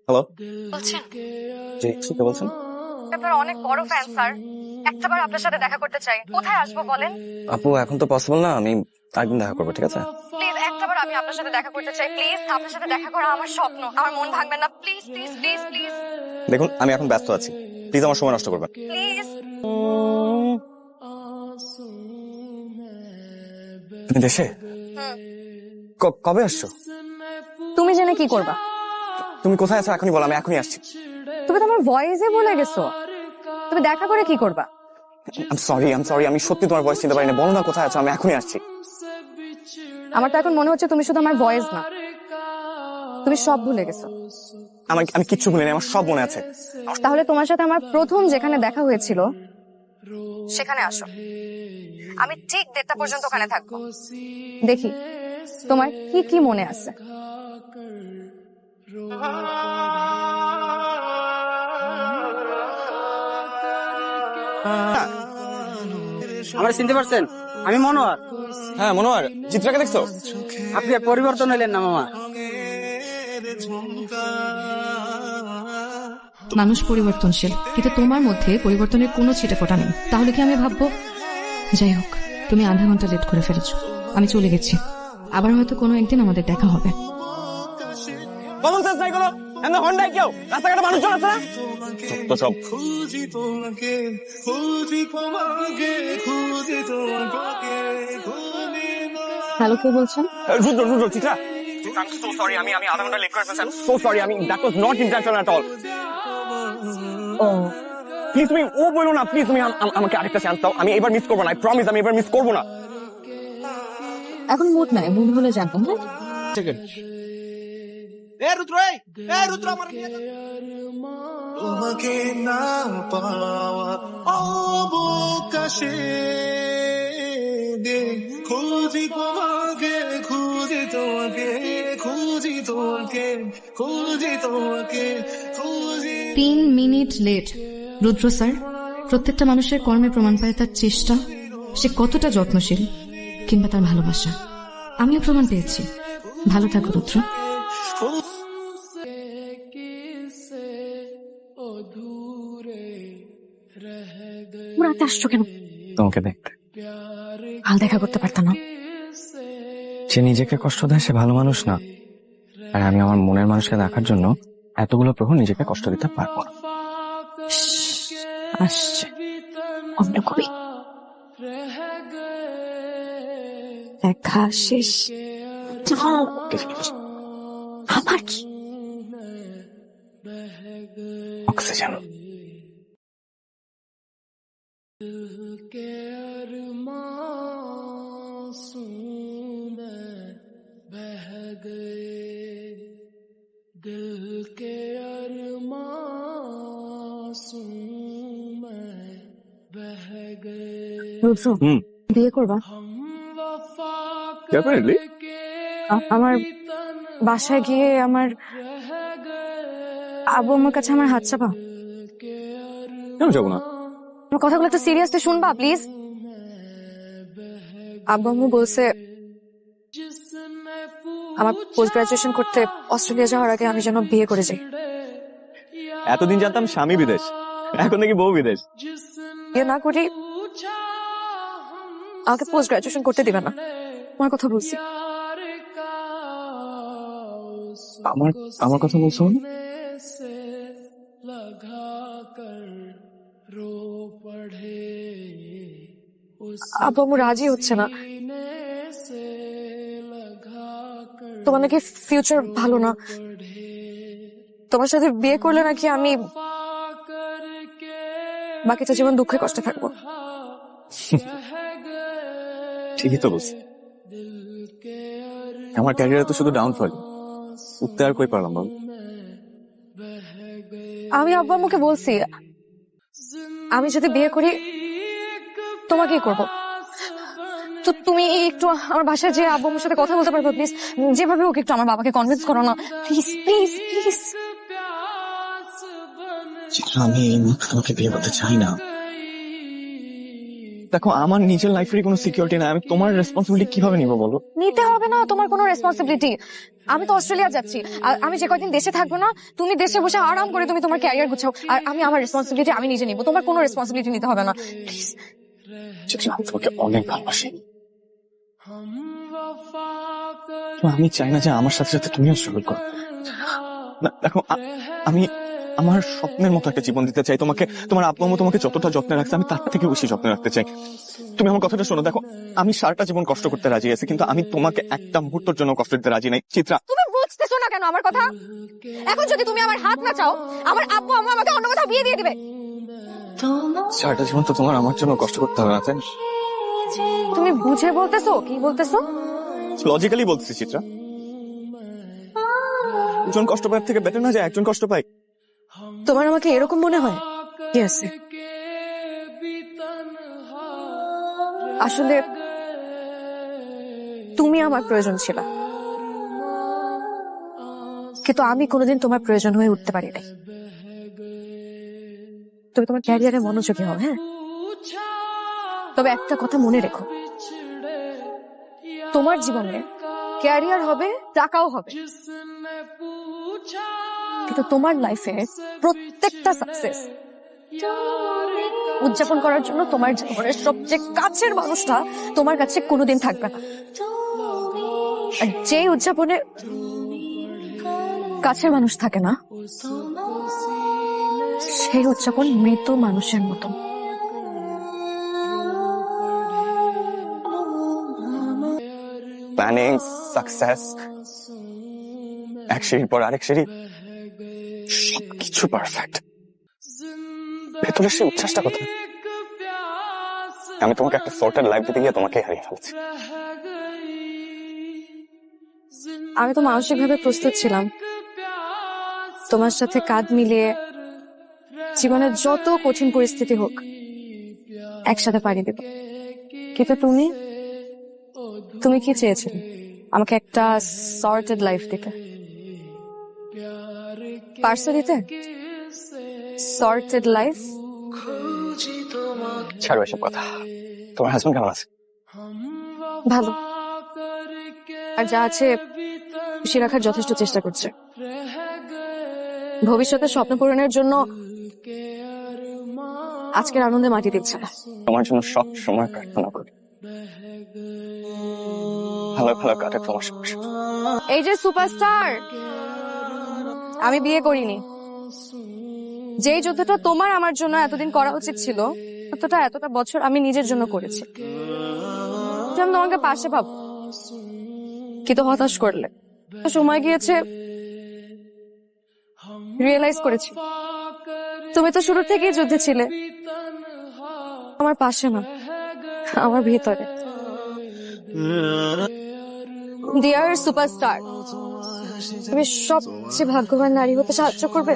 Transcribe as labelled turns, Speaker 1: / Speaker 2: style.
Speaker 1: Hello,
Speaker 2: বলছেন
Speaker 1: জি কে বলছেন?
Speaker 2: আপনার অনেক বড় ফ্যান স্যার। একটাবার আপনার সাথে দেখা করতে চাই। কোথায় আসবো বলেন?
Speaker 1: আপু এখন তো পসিবল না, আমি একদিন দেখা করবো, ঠিক আছে?
Speaker 2: প্লিজ একটাবার আমি আপনার সাথে দেখা করতে চাই। প্লিজ আপনার সাথে দেখা করা আমার স্বপ্ন। আমার মন ভাঙবেন না। প্লিজ প্লিজ প্লিজ প্লিজ
Speaker 1: দেখুন আমি এখন ব্যস্ত আছি, প্লিজ আমার সময় নষ্ট করবেন।
Speaker 2: প্লিজ।
Speaker 1: তুমি দেশে কবে আসছো?
Speaker 2: তুমি জেনে কি করবা?
Speaker 1: তুমি কোথায় আছো এখনই বলো, আমি এখনই আসছি।
Speaker 2: তুমি তো আমার ভয়েসে বলে গেছো। তুমি দেখা করে কি করবা?
Speaker 1: আই এম সরি, আমি সত্যি তোমার ভয়েস চিনতে পারি না। বলো না কোথায় আছো, আমি এখনই আসছি।
Speaker 2: আমার তো এখন মনে হচ্ছে তুমি শুধু আমার ভয়েস না, তুমি সব ভুলে গেছো।
Speaker 1: আমি কিচ্ছু ভুলিনি, আমার সব মনে আছে।
Speaker 2: তাহলে তোমার সাথে আমার প্রথম যেখানে দেখা হয়েছিল সেখানে আসো। আমি ঠিক 1:30টা পর্যন্ত ওখানে থাকবো। দেখি তোমার কি কি মনে আছে।
Speaker 3: আমার চিনতে পারছেন? আমি মনোয়ার।
Speaker 1: হ্যাঁ মনোয়ার, চিত্রাকে দেখছো?
Speaker 3: আপনি আর পরিবর্তন হইলেন না মামা।
Speaker 4: মানুষ পরিবর্তনশীল, কিন্তু তোমার মধ্যে পরিবর্তনের কোনো ছিটেফোঁটা নেই। তাহলে কি আমি ভাববো? যাই হোক, তুমি আধা ঘন্টা লেট করে ফেলেছো, আমি চলে গেছি। আবার হয়তো কোনো একদিন আমাদের দেখা হবে।
Speaker 1: কমন সেন্স নাই কোনো? এমন হন্ডায় কেউ রাস্তাঘাটে মানুষ চলাচ্ছে না তো সব।
Speaker 2: হ্যালো, কে বলছেন?
Speaker 1: রুদ্র রুদ্র চিত্রা, I'm so sorry, আমি আধা ঘন্টা লেট করে ফেলছি। I'm so sorry, that was not intentional at all.
Speaker 2: ও
Speaker 1: প্লিজ তুমি ও বলো না, প্লিজ তুমি আমাকে আরেকটা চান্স দাও। আমি এবার মিস করবো না, আই প্রমিস আমি এবার মিস করবো না।
Speaker 2: এখন মুড নাই, মুড হলে জানতাম। হ্যাঁ
Speaker 3: রুদ্র আমার
Speaker 5: তোমাকে না পাওয়া অবকাশে দে খুঁজি তোমাকে, খুঁজি তোমাকে, খুঁজি তোমাকে, খুঁজি তোমাকে, খুঁজি
Speaker 4: 3 মিনিট লেট। রুদ্র স্যার, প্রত্যেকটা মানুষের কর্মে প্রমাণ পায় তার চেষ্টা, সে কতটা যত্নশীল, কিংবা তার ভালোবাসা। আমিও প্রমাণ পেয়েছি। ভালো থাকো রুদ্র।
Speaker 2: রাতে আসছো কেন?
Speaker 1: তোমাকে দেখতে।
Speaker 2: কাল দেখা করতে পারতাম না?
Speaker 1: যে নিজেকে কষ্ট দেয় সে ভালো মানুষ না। আর আমি আমার মনের মানুষকে দেখার জন্য এতগুলো প্রহর নিজেকে কষ্ট দিতে পারবো না।
Speaker 2: আসছে অন্য কবি। দেখা শেষ। আমার কি
Speaker 1: অক্সিজেন।
Speaker 2: রুদ্র, বিয়ে করবা?
Speaker 1: ডেফিনেটলি।
Speaker 2: আমার বাসায় গিয়ে আমার আব্বু আমার কাছে আমার হাত চাপা।
Speaker 1: কেন যাবো না?
Speaker 2: আমার কথাগুলো একটু সিরিয়াসলি শুনবা প্লিজ। আব্বু আম্মু বলছে আমার পোস্ট গ্রাজুয়েশন করতে অস্ট্রেলিয়া যাওয়ার আগে আমি যেন বিয়ে করে যাই।
Speaker 1: এতদিন জানতাম স্বামী বিদেশ, এখন দেখি বউ বিদেশ।
Speaker 2: বিয়ে না করি আমাকে পোস্ট গ্রাজুয়েশন করতে দিবে না। তোমার কথা বলছি।
Speaker 1: আমার কথা বলছো?
Speaker 2: আব্বু আম্মু রাজি হচ্ছে না। তোমার নাকি ফিউচার ভালো না, তোমার সাথে বিয়ে করলে নাকি আমি বাকিটা জীবন দুঃখে কষ্টে থাকবো।
Speaker 1: ঠিকই তো বলছি। আমার ক্যারিয়ারে তো শুধু ডাউনফল, উঠতে আর কই পারলাম বল।
Speaker 2: আমি আব্বু আম্মুকে বলছি আমি যদি বিয়ে করি তোমাকেই করব। তো তুমি একটু আমার বাসায় যে আব্বু আম্মুর সাথে কথা বলতে পারবো প্লিজ? যেভাবে হোক একটু আমার বাবাকে কনভিন্স করো না প্লিজ প্লিজ প্লিজ।
Speaker 5: আমি এই মুহূর্তে তোমাকে বিয়ে করতে চাই না।
Speaker 1: দেখো আমার নিজের লাইফেরই কোনো সিকিউরিটি নাই, আমি তোমার রেসপন্সিবিলিটি কিভাবে নিবো বলো?
Speaker 2: নিতে হবে না তোমার কোনো রেসপন্সিবিলিটি। আমি তো অস্ট্রেলিয়া যাচ্ছি, আর আমি যে কয়দিন দেশে থাকবো না, তুমি দেশে বসে আরাম করে তুমি তোমার ক্যারিয়ার গুছাও, আর আমি আমার রেসপন্সিবিলিটি আমি নিজে নিবো। তোমার কোনো রেসপন্সিবিলিটি নিতে হবে না, প্লিজ।
Speaker 1: আমি তোমাকে অনেক ভালোবাসি, তো আমি চাই না যে আমার সাথে সাথে তুমিও স্ট্রাগল করো। না, দেখো আমি আমার স্বপ্নের মতো একটা জীবন দিতে চাই তোমাকে। তোমার আব্বু আম্মু তোমাকে যতটা যত্নে রাখছে আমি তার থেকে বেশি যত্নে রাখতে চাই। তুমি আমার কথাটা শোনো, দেখো আমি সারাটা জীবন কষ্ট করতে রাজি আছি, কিন্তু আমি তোমাকে একটা মুহূর্তের জন্য কষ্ট দিতে রাজি নাই। চিত্রা,
Speaker 2: তুমি বুঝতেছো না কেন আমার কথা? এখন যদি তুমি আমার হাত না চাও, আমার আব্বু আম্মু আমাকে অন্য কোথাও বিয়ে দিয়ে দিবে।
Speaker 1: সারাটা জীবন তো তোমার আমার জন্য কষ্ট করতে হবে না, তাই না?
Speaker 2: তুমি বুঝে বলতেছো কি বলতেছো?
Speaker 1: লজিক্যালি বলতেছি চিত্রা, দুজন কষ্ট পাওয়ার থেকে বেটার না যে একজন কষ্ট পায়।
Speaker 2: তোমার আমাকে এরকম মনে হয়? কি আছে আসলে তুমি আমার প্রয়োজন ছিল, কিন্তু আমি কোনোদিন তোমার প্রয়োজন হয়ে উঠতে পারি নাই। তুমি তোমার ক্যারিয়ারে মনোযোগী হও, হ্যাঁ? তবে একটা কথা মনে রেখো, তোমার জীবনে ক্যারিয়ার হবে, টাকাও হবে, কিন্তু তোমার লাইফে প্রত্যেকটা সাকসেস উদযাপন করার জন্য তোমার জীবনের সবচেয়ে কাছের মানুষটা তোমার কাছে কোনোদিন থাকবে না। আর যেই উদযাপনে কাছের মানুষ থাকে না, সেই উদযাপন মৃত মানুষের মতো।
Speaker 1: প্ল্যানিং, সাকসেস, এক সিঁড়ির পর আরেক সিঁড়ি, সবকিছু পারফেক্ট। ভেতরের সেই উচ্ছ্বাসটা কোথায়? আমি তোমাকে একটা সর্টেড লাইফ দিতে গিয়ে তোমাকে হারিয়ে ফেলছি।
Speaker 2: আমি তো মানসিকভাবে প্রস্তুত ছিলাম, তোমার সাথে কাঁধ মিলিয়ে জীবনের যত কঠিন পরিস্থিতি হোক একসাথে পাড়ি দেব। কিন্তু তুমি কি চেয়েছিলে? আমাকে একটা সর্টেড লাইফ দিতে। পারছো দিতে সর্টেড লাইফ?
Speaker 1: ছাড়ো এসব কথা। তোমার হাজবেন্ড কেমন আছে?
Speaker 2: ভালো, আর যা আছে খুশি রাখার যথেষ্ট চেষ্টা করছে। ভবিষ্যতে স্বপ্ন পূরণের জন্য আজকের আনন্দে মাটি দিচ্ছে না।
Speaker 1: তোমার জন্য সব সময় প্রার্থনা করি, ভালো ভালো কাটে তোমার সমস্যা।
Speaker 2: এই যে সুপারস্টার, আমি বিয়ে করিনি। যেই যুদ্ধটা তোমার আমার জন্য এতদিন করা উচিত ছিল, এতটা বছর আমি নিজের জন্য করেছি। আমি তোমাকে পাশে পাবো, কিন্তু হতাশ করলে। সময় গিয়েছে, রিয়েলাইজ করেছি তুমি তো শুরু থেকেই যুদ্ধে ছিলে, আমার পাশে না, আমার ভিতরে। ডিয়ার সুপারস্টার, তুমি সবচেয়ে ভাগ্যবান নারী হতে সাহায্য করবে।